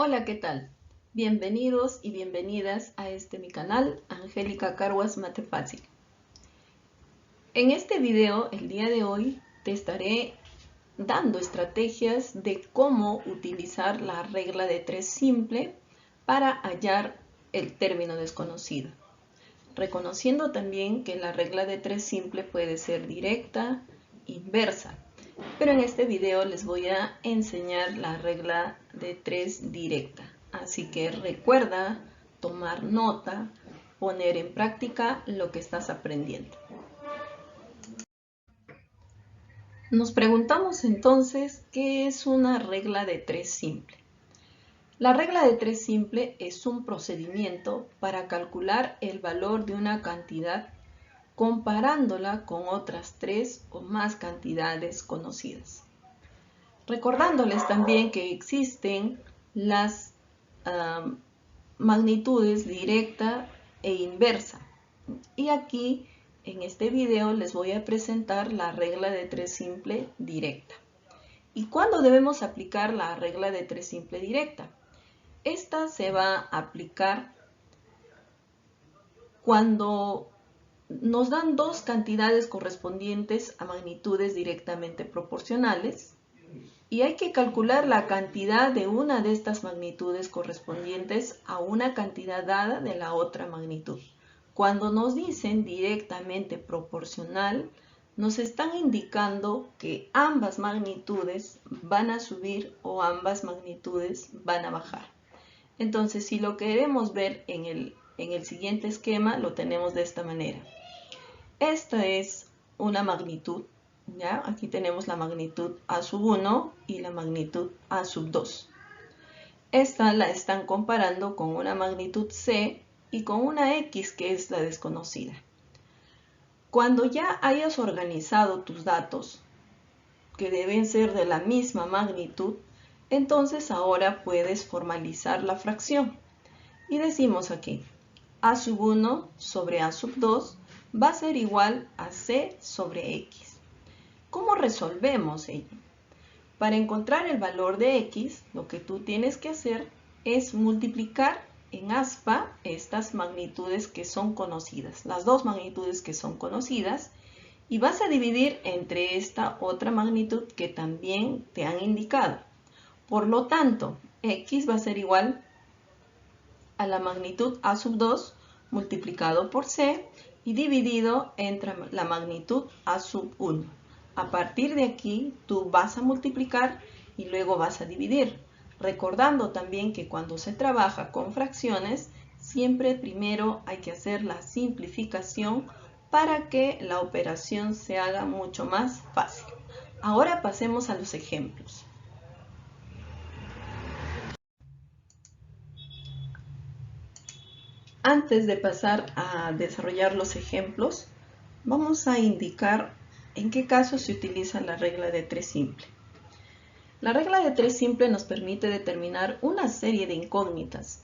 Hola, ¿qué tal? Bienvenidos y bienvenidas a mi canal, Angélica Carhuas Mate Fácil. En este video, el día de hoy, te estaré dando estrategias de cómo utilizar la regla de 3 simple para hallar el término desconocido. Reconociendo también que la regla de 3 simple puede ser directa, inversa, pero en este video les voy a enseñar la regla de 3 directa. Así que recuerda tomar nota, poner en práctica lo que estás aprendiendo. Nos preguntamos entonces, ¿qué es una regla de 3 simple? La regla de 3 simple es un procedimiento para calcular el valor de una cantidad comparándola con otras 3 o más cantidades conocidas. Recordándoles también que existen las magnitudes directa e inversa. Y aquí en este video les voy a presentar la regla de 3 simple directa. ¿Y cuándo debemos aplicar la regla de 3 simple directa? Esta se va a aplicar cuando nos dan dos cantidades correspondientes a magnitudes directamente proporcionales y hay que calcular la cantidad de una de estas magnitudes correspondientes a una cantidad dada de la otra magnitud. Cuando nos dicen directamente proporcional, nos están indicando que ambas magnitudes van a subir o ambas magnitudes van a bajar. Entonces, si lo queremos ver en el siguiente esquema, lo tenemos de esta manera. Esta es una magnitud, ¿ya? Aquí tenemos la magnitud A sub 1 y la magnitud A sub 2. Esta la están comparando con una magnitud C y con una X que es la desconocida. Cuando ya hayas organizado tus datos, que deben ser de la misma magnitud, entonces ahora puedes formalizar la fracción. Y decimos aquí, A sub 1 sobre A sub 2 va a ser igual a C sobre X. ¿Cómo resolvemos ello? Para encontrar el valor de X, lo que tú tienes que hacer es multiplicar en aspa estas magnitudes que son conocidas, las dos magnitudes que son conocidas, y vas a dividir entre esta otra magnitud que también te han indicado. Por lo tanto, X va a ser igual a la magnitud A sub 2 multiplicado por C y dividido entre la magnitud A sub 1. A partir de aquí, tú vas a multiplicar y luego vas a dividir. Recordando también que cuando se trabaja con fracciones, siempre primero hay que hacer la simplificación para que la operación se haga mucho más fácil. Ahora pasemos a los ejemplos. Antes de pasar a desarrollar los ejemplos, vamos a indicar en qué casos se utiliza la regla de 3 simple. La regla de 3 simple nos permite determinar una serie de incógnitas.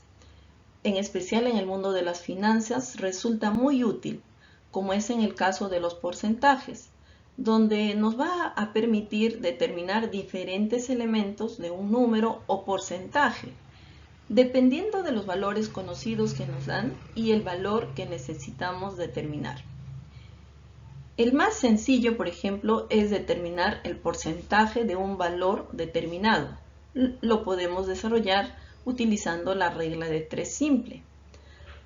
En especial en el mundo de las finanzas resulta muy útil, como es en el caso de los porcentajes, donde nos va a permitir determinar diferentes elementos de un número o porcentaje, dependiendo de los valores conocidos que nos dan y el valor que necesitamos determinar. El más sencillo, por ejemplo, es determinar el porcentaje de un valor determinado. Lo podemos desarrollar utilizando la regla de 3 simple.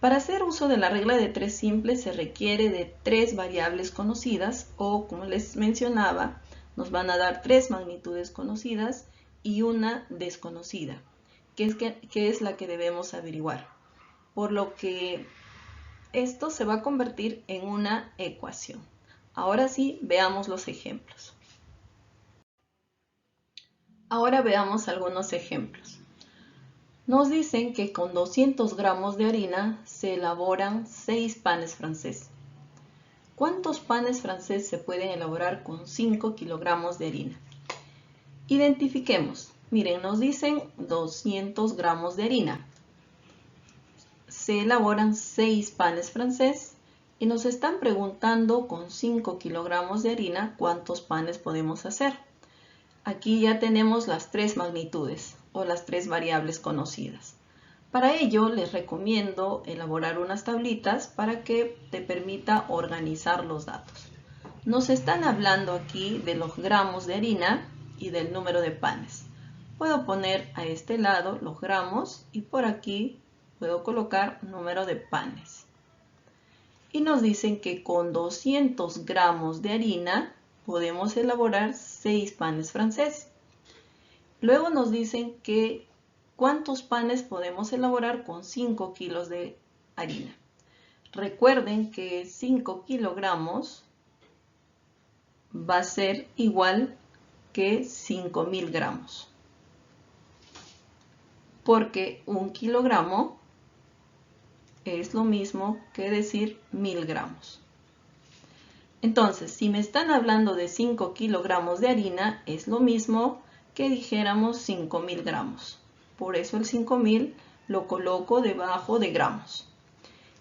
Para hacer uso de la regla de 3 simple se requiere de 3 variables conocidas o, como les mencionaba, nos van a dar 3 magnitudes conocidas y una desconocida, que es la que debemos averiguar. Por lo que esto se va a convertir en una ecuación. Ahora sí, veamos los ejemplos. Ahora veamos algunos ejemplos. Nos dicen que con 200 gramos de harina se elaboran 6 panes francés. ¿Cuántos panes francés se pueden elaborar con 5 kilogramos de harina? Identifiquemos. Miren, nos dicen 200 gramos de harina. Se elaboran 6 panes francés y nos están preguntando con 5 kilogramos de harina cuántos panes podemos hacer. Aquí ya tenemos las 3 magnitudes. o las 3 variables conocidas. Para ello les recomiendo elaborar unas tablitas para que te permita organizar los datos. Nos están hablando aquí de los gramos de harina y del número de panes. Puedo poner a este lado los gramos y por aquí puedo colocar número de panes. Y nos dicen que con 200 gramos de harina podemos elaborar 6 panes franceses. Luego nos dicen que cuántos panes podemos elaborar con 5 kilos de harina. Recuerden que 5 kilogramos va a ser igual que 5.000 gramos. Porque 1 kilogramo es lo mismo que decir 1000 gramos. Entonces, si me están hablando de 5 kilogramos de harina, es lo mismo que dijéramos 5000 gramos. Por eso el 5000 lo coloco debajo de gramos.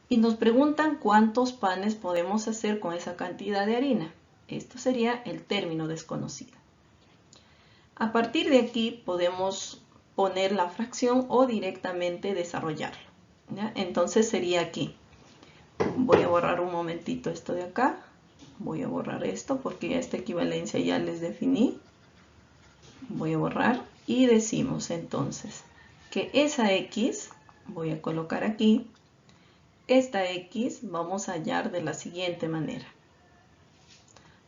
Y nos preguntan cuántos panes podemos hacer con esa cantidad de harina. Esto sería el término desconocido. A partir de aquí podemos poner la fracción o directamente desarrollarlo, ¿ya? Entonces sería aquí. Voy a borrar un momentito esto de acá. Voy a borrar esto porque esta equivalencia ya les definí. Voy a borrar y decimos entonces que esa X, voy a colocar aquí, esta X vamos a hallar de la siguiente manera.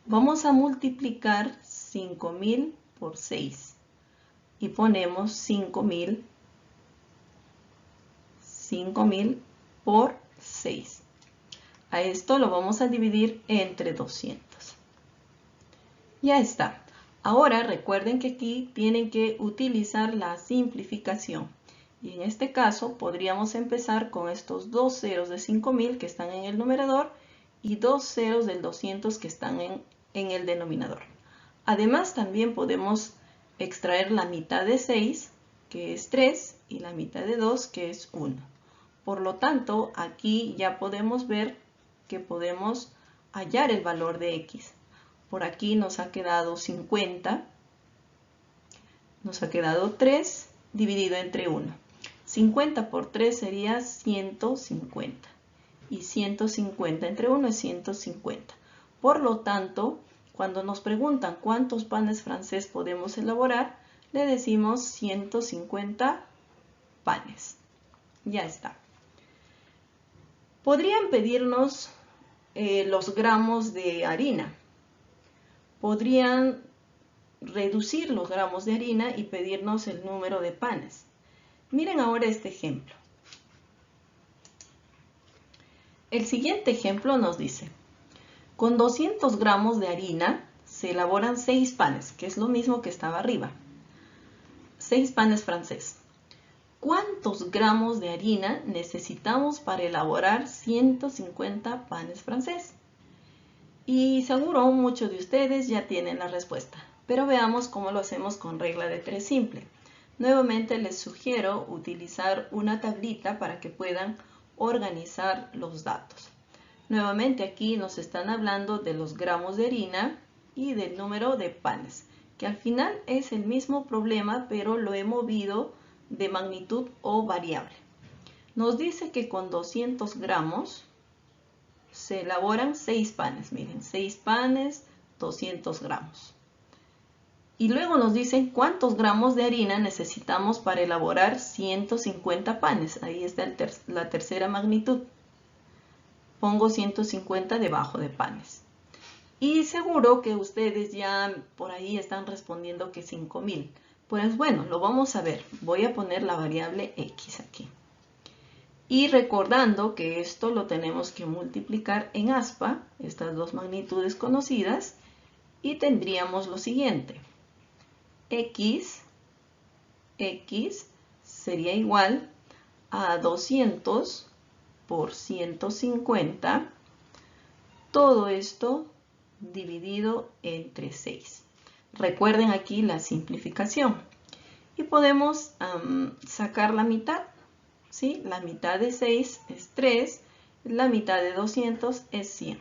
Vamos a multiplicar 5000 por 6 y ponemos 5000 por 6. A esto lo vamos a dividir entre 200. Ya está. Ahora recuerden que aquí tienen que utilizar la simplificación. Y en este caso podríamos empezar con estos 2 ceros de 5000 que están en el numerador y 2 ceros del 200 que están en el denominador. Además también podemos extraer la mitad de 6, que es 3, y la mitad de 2, que es 1. Por lo tanto, aquí ya podemos ver que podemos hallar el valor de X. Por aquí nos ha quedado 50, nos ha quedado 3 dividido entre 1. 50 por 3 sería 150 y 150 entre 1 es 150. Por lo tanto, cuando nos preguntan cuántos panes francés podemos elaborar, le decimos 150 panes. Ya está. Podrían pedirnos los gramos de harina. Podrían reducir los gramos de harina y pedirnos el número de panes. Miren ahora este ejemplo. El siguiente ejemplo nos dice, con 200 gramos de harina se elaboran 6 panes, que es lo mismo que estaba arriba. 6 panes francés. ¿Cuántos gramos de harina necesitamos para elaborar 150 panes francés? Y seguro muchos de ustedes ya tienen la respuesta, pero veamos cómo lo hacemos con regla de 3 simple. Nuevamente les sugiero utilizar una tablita para que puedan organizar los datos. Nuevamente aquí nos están hablando de los gramos de harina y del número de panes, que al final es el mismo problema, pero lo he movido de magnitud o variable. Nos dice que con 200 gramos se elaboran 6 panes. Miren, 6 panes, 200 gramos. Y luego nos dicen cuántos gramos de harina necesitamos para elaborar 150 panes. Ahí está la tercera magnitud. Pongo 150 debajo de panes. Y seguro que ustedes ya por ahí están respondiendo que 5000. Pues bueno, lo vamos a ver. Voy a poner la variable X aquí. Y recordando que esto lo tenemos que multiplicar en aspa, estas dos magnitudes conocidas, y tendríamos lo siguiente. X sería igual a 200 por 150, todo esto dividido entre 6. Recuerden aquí la simplificación. Y podemos sacar la mitad. ¿Sí? La mitad de 6 es 3, la mitad de 200 es 100.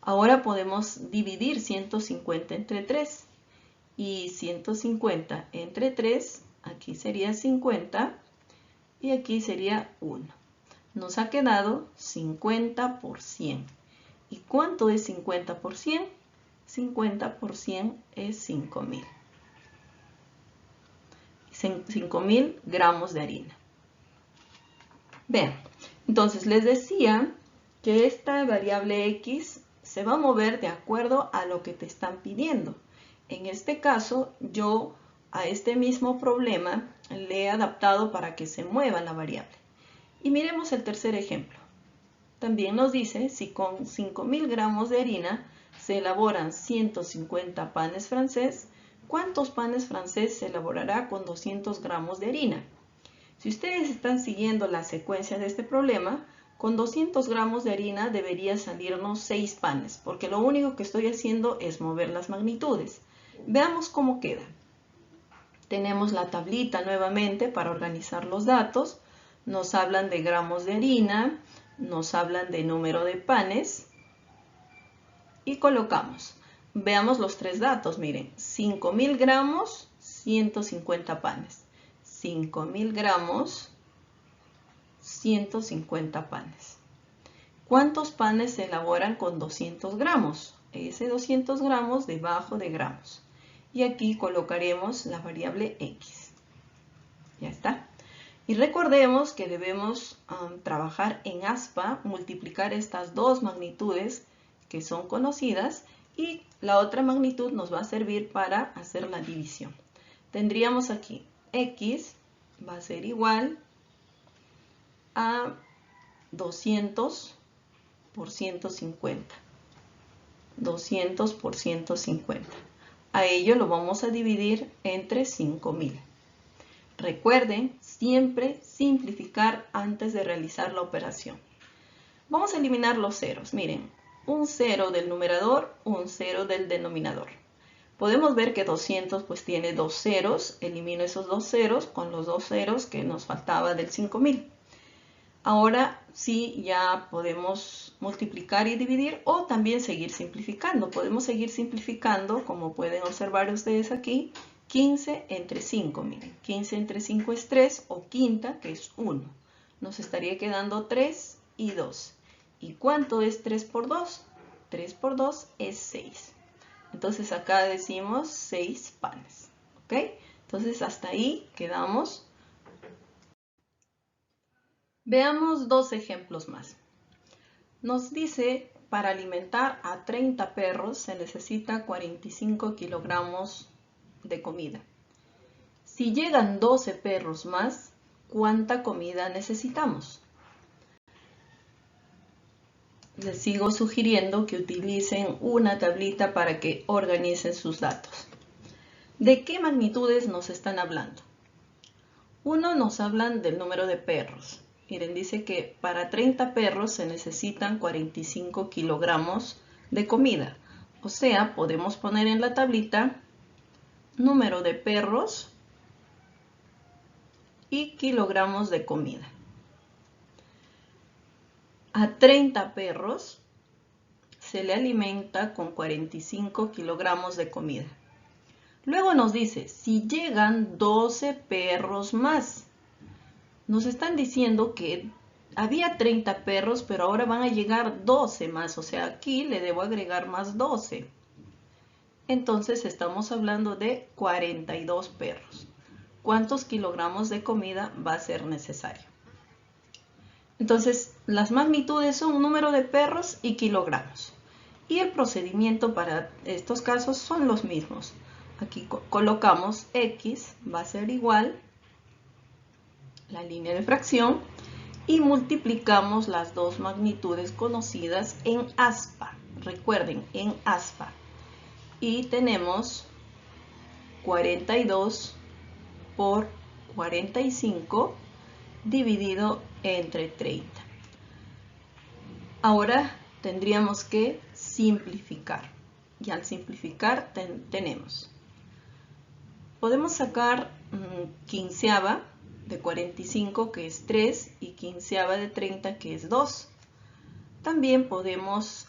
Ahora podemos dividir 150 entre 3. Y 150 entre 3 aquí sería 50 y aquí sería 1. Nos ha quedado 50 por 100. ¿Y cuánto es 50 por 100? 50 por 100 es 5000. 5000 gramos de harina. Vean, entonces les decía que esta variable X se va a mover de acuerdo a lo que te están pidiendo. En este caso, yo a este mismo problema le he adaptado para que se mueva la variable. Y miremos el tercer ejemplo. También nos dice si con 5000 gramos de harina se elaboran 150 panes francés, ¿cuántos panes francés se elaborará con 200 gramos de harina? Si ustedes están siguiendo la secuencia de este problema, con 200 gramos de harina debería salirnos 6 panes, porque lo único que estoy haciendo es mover las magnitudes. Veamos cómo queda. Tenemos la tablita nuevamente para organizar los datos. Nos hablan de gramos de harina, nos hablan de número de panes y colocamos. Veamos los tres datos, miren, 5000 gramos, 150 panes. 5000 gramos, 150 panes. ¿Cuántos panes se elaboran con 200 gramos? Ese 200 gramos debajo de gramos. Y aquí colocaremos la variable X. Ya está. Y recordemos que debemos trabajar en aspa, multiplicar estas dos magnitudes que son conocidas y la otra magnitud nos va a servir para hacer la división. Tendríamos aquí X va a ser igual a 200 por 150. 200 por 150. A ello lo vamos a dividir entre 5000. Recuerden siempre simplificar antes de realizar la operación. Vamos a eliminar los ceros. Miren, un 0 del numerador, un 0 del denominador. Podemos ver que 200 pues tiene dos ceros. Elimino esos dos ceros con los dos ceros que nos faltaba del 5000. Ahora sí ya podemos multiplicar y dividir o también seguir simplificando. Podemos seguir simplificando, como pueden observar ustedes aquí, 15 entre 5. Miren, 15 entre 5 es 3 o quinta, que es 1. Nos estaría quedando 3 y 2. ¿Y cuánto es 3 por 2? 3 por 2 es 6. Entonces acá decimos 6 panes. ¿Ok? Entonces hasta ahí quedamos. Veamos dos ejemplos más. Nos dice, para alimentar a 30 perros se necesita 45 kilogramos de comida. Si llegan 12 perros más, ¿cuánta comida necesitamos? Les sigo sugiriendo que utilicen una tablita para que organicen sus datos. ¿De qué magnitudes nos están hablando? Uno, nos hablan del número de perros. Miren, dice que para 30 perros se necesitan 45 kilogramos de comida. O sea, podemos poner en la tablita número de perros y kilogramos de comida. A 30 perros se le alimenta con 45 kilogramos de comida. Luego nos dice, si llegan 12 perros más. Nos están diciendo que había 30 perros, pero ahora van a llegar 12 más. O sea, aquí le debo agregar más 12. Entonces estamos hablando de 42 perros. ¿Cuántos kilogramos de comida va a ser necesario? Entonces, las magnitudes son número de perros y kilogramos. Y el procedimiento para estos casos son los mismos. Aquí colocamos X, va a ser igual la línea de fracción y multiplicamos las dos magnitudes conocidas en aspa. Recuerden, en aspa. Y tenemos 42 por 45 dividido entre 30. Ahora tendríamos que simplificar. Y al simplificar tenemos. Podemos sacar quinceava de 45, que es 3, y quinceava de 30, que es 2. También podemos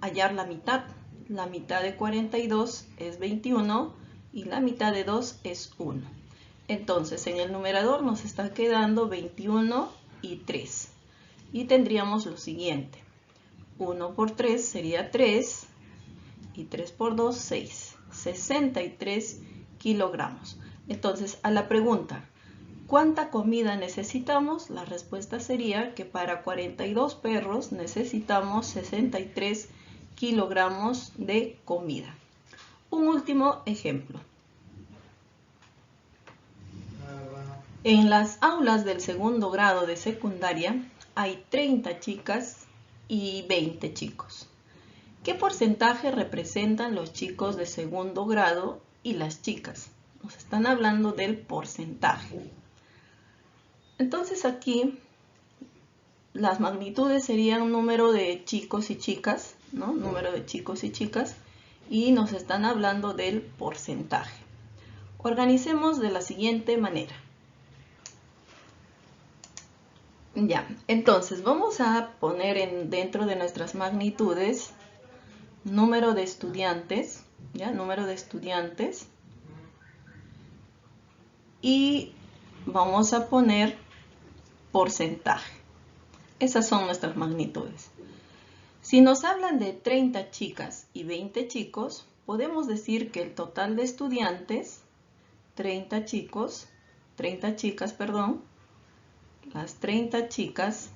hallar la mitad. La mitad de 42 es 21 y la mitad de 2 es 1. Entonces, en el numerador nos está quedando 21 y 3. Y tendríamos lo siguiente. 1 por 3 sería 3 y 3 por 2, 6. 63 kilogramos. Entonces, a la pregunta, ¿cuánta comida necesitamos? La respuesta sería que para 42 perros necesitamos 63 kilogramos de comida. Un último ejemplo. En las aulas del segundo grado de secundaria hay 30 chicas y 20 chicos. ¿Qué porcentaje representan los chicos de segundo grado y las chicas? Nos están hablando del porcentaje. Entonces aquí las magnitudes serían número de chicos y chicas, ¿no? Número de chicos y chicas, y nos están hablando del porcentaje. Organicemos de la siguiente manera. Ya, entonces vamos a poner dentro de nuestras magnitudes número de estudiantes, ¿ya? Número de estudiantes, y vamos a poner porcentaje. Esas son nuestras magnitudes. Si nos hablan de 30 chicas y 20 chicos, podemos decir que el total de estudiantes, 30 chicas, las 30 chicas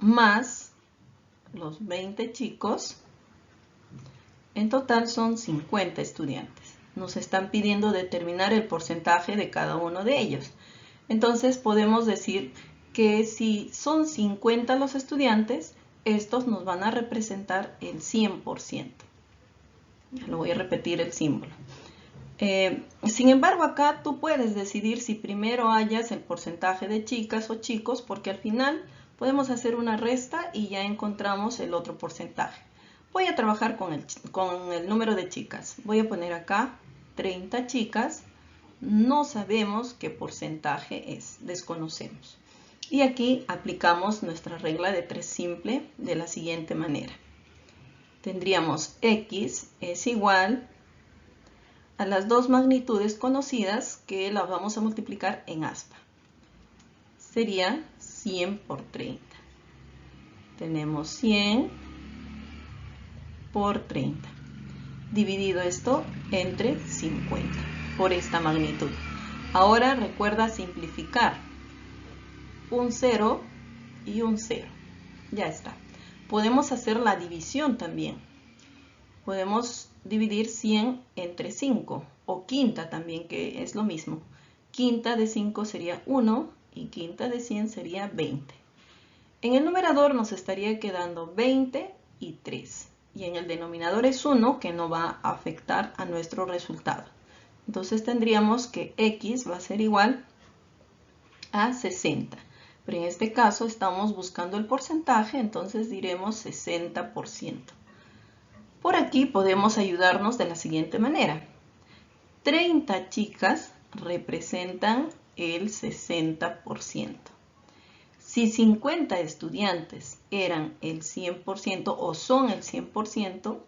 más los 20 chicos, en total son 50 estudiantes. Nos están pidiendo determinar el porcentaje de cada uno de ellos. Entonces podemos decir que si son 50 los estudiantes, estos nos van a representar el 100%. Ya lo voy a repetir el símbolo. Sin embargo, acá tú puedes decidir si primero hallas el porcentaje de chicas o chicos, porque al final podemos hacer una resta y ya encontramos el otro porcentaje. Voy a trabajar con el número de chicas. Voy a poner acá 30 chicas. No sabemos qué porcentaje es, desconocemos. Y aquí aplicamos nuestra regla de 3 simple de la siguiente manera. Tendríamos x es igual a las dos magnitudes conocidas que las vamos a multiplicar en aspa. Sería 100 por 30. Tenemos 100 por 30. Dividido esto entre 50 por esta magnitud. Ahora recuerda simplificar. Un 0 y un 0. Ya está. Podemos hacer la división también. Podemos dividir 100 entre 5 o quinta también, que es lo mismo. Quinta de 5 sería 1 y quinta de 100 sería 20. En el numerador nos estaría quedando 20 y 3. Y en el denominador es 1, que no va a afectar a nuestro resultado. Entonces tendríamos que x va a ser igual a 60. Pero en este caso estamos buscando el porcentaje, entonces diremos 60%. Por aquí podemos ayudarnos de la siguiente manera. 30 chicas representan el 60%. Si 50 estudiantes eran el 100% o son el 100%,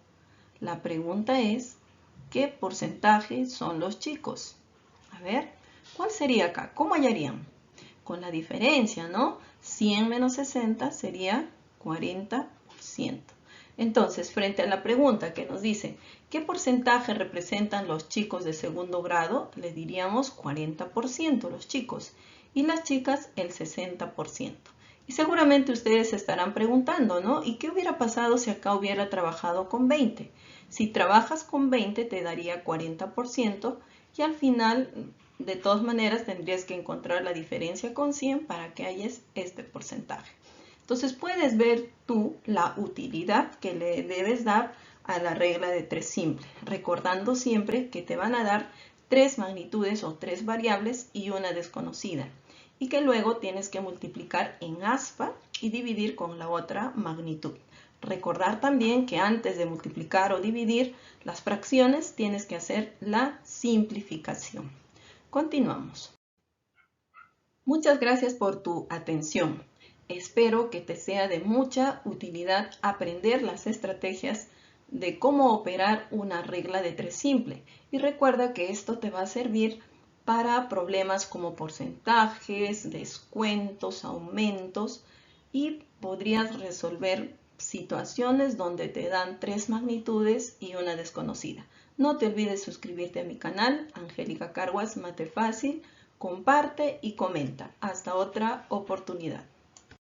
la pregunta es, ¿qué porcentaje son los chicos? A ver, ¿cuál sería acá? ¿Cómo hallarían? Con la diferencia, ¿no? 100 menos 60 sería 40%. Entonces, frente a la pregunta que nos dice, ¿qué porcentaje representan los chicos de segundo grado? Le diríamos 40% los chicos y las chicas el 60%. Y seguramente ustedes se estarán preguntando, ¿no? ¿Y qué hubiera pasado si acá hubiera trabajado con 20? Si trabajas con 20 te daría 40% y al final, de todas maneras, tendrías que encontrar la diferencia con 100 para que halles este porcentaje. Entonces puedes ver tú la utilidad que le debes dar a la regla de 3 simple, recordando siempre que te van a dar 3 magnitudes o 3 variables y una desconocida, y que luego tienes que multiplicar en aspa y dividir con la otra magnitud. Recordar también que antes de multiplicar o dividir las fracciones tienes que hacer la simplificación. Continuamos. Muchas gracias por tu atención. Espero que te sea de mucha utilidad aprender las estrategias de cómo operar una regla de 3 simple. Y recuerda que esto te va a servir para problemas como porcentajes, descuentos, aumentos, y podrías resolver situaciones donde te dan 3 magnitudes y una desconocida. No te olvides suscribirte a mi canal, Angélica Carguas, Mate Fácil, comparte y comenta. Hasta otra oportunidad.